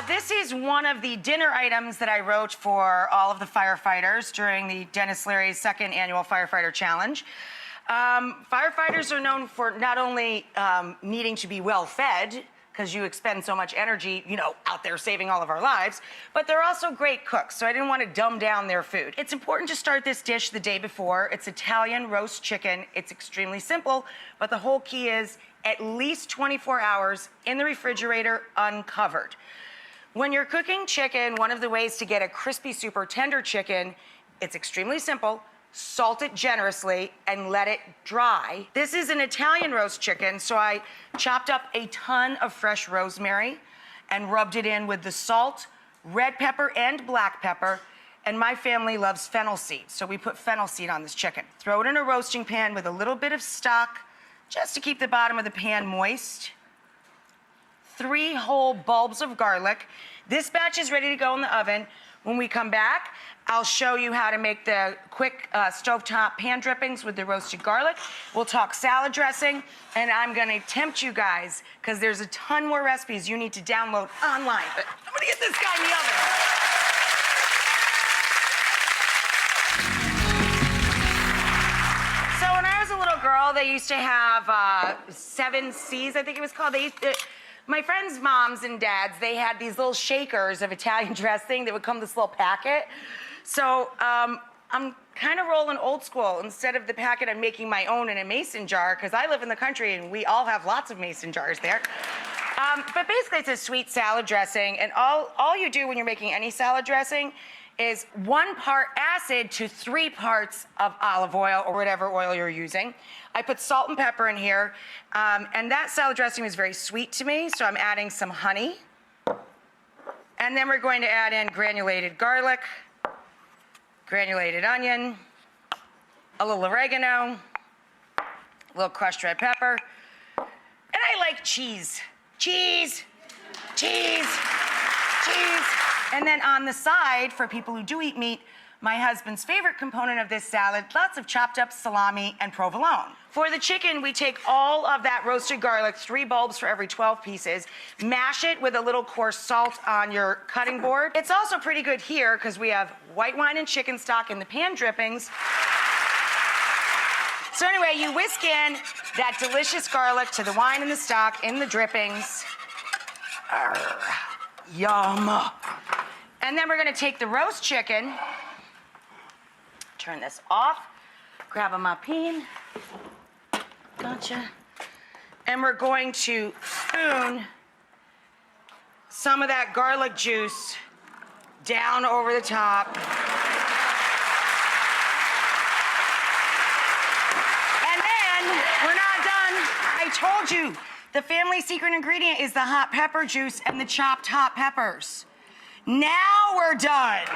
This is one of the dinner items that I wrote for all of the firefighters during the Dennis Leary's second annual Firefighter Challenge. Firefighters are known for not only needing to be well fed, because you expend so much energy, you know, out there saving all of our lives, but they're also great cooks, so I didn't want to dumb down their food. It's important to start this dish the day before. It's Italian roast chicken. It's extremely simple, but the whole key is at least 24 hours in the refrigerator uncovered. When you're cooking chicken, one of the ways to get a crispy, super tender chicken, it's extremely simple. Salt it generously and let it dry. This is an Italian roast chicken, so I chopped up a ton of fresh rosemary and rubbed it in with the salt, red pepper, and black pepper. And my family loves fennel seed, so we put fennel seed on this chicken. Throw it in a roasting pan with a little bit of stock, just to keep the bottom of the pan moist. 3 whole bulbs of garlic. This batch is ready to go in the oven. When we come back, I'll show you how to make the quick stovetop pan drippings with the roasted garlic. We'll talk salad dressing, and I'm gonna tempt you guys, because there's a ton more recipes you need to download online. But I'm gonna get this guy in the oven. So when I was a little girl, they used to have 7 C's, I think it was called. My friends' moms and dads, they had these little shakers of Italian dressing that would come in this little packet. So I'm kind of rolling old school. Instead of the packet, I'm making my own in a mason jar, because I live in the country and we all have lots of mason jars there. But basically, it's a sweet salad dressing, and all you do when you're making any salad dressing is 1 part acid to 3 parts of olive oil or whatever oil you're using. I put salt and pepper in here, and that salad dressing was very sweet to me, so I'm adding some honey. And then we're going to add in granulated garlic, granulated onion, a little oregano, a little crushed red pepper, and I like cheese. Cheese, cheese, cheese. And then on the side, for people who do eat meat, my husband's favorite component of this salad, lots of chopped up salami and provolone. For the chicken, we take all of that roasted garlic, 3 bulbs for every 12 pieces, mash it with a little coarse salt on your cutting board. It's also pretty good here because we have white wine and chicken stock in the pan drippings. So anyway, you whisk in that delicious garlic to the wine and the stock in the drippings. Arr, yum. And then we're gonna take the roast chicken, turn this off, grab a mopine, gotcha. And we're going to spoon some of that garlic juice down over the top. And then we're not done. I told you, the family secret ingredient is the hot pepper juice and the chopped hot peppers. Now we're done.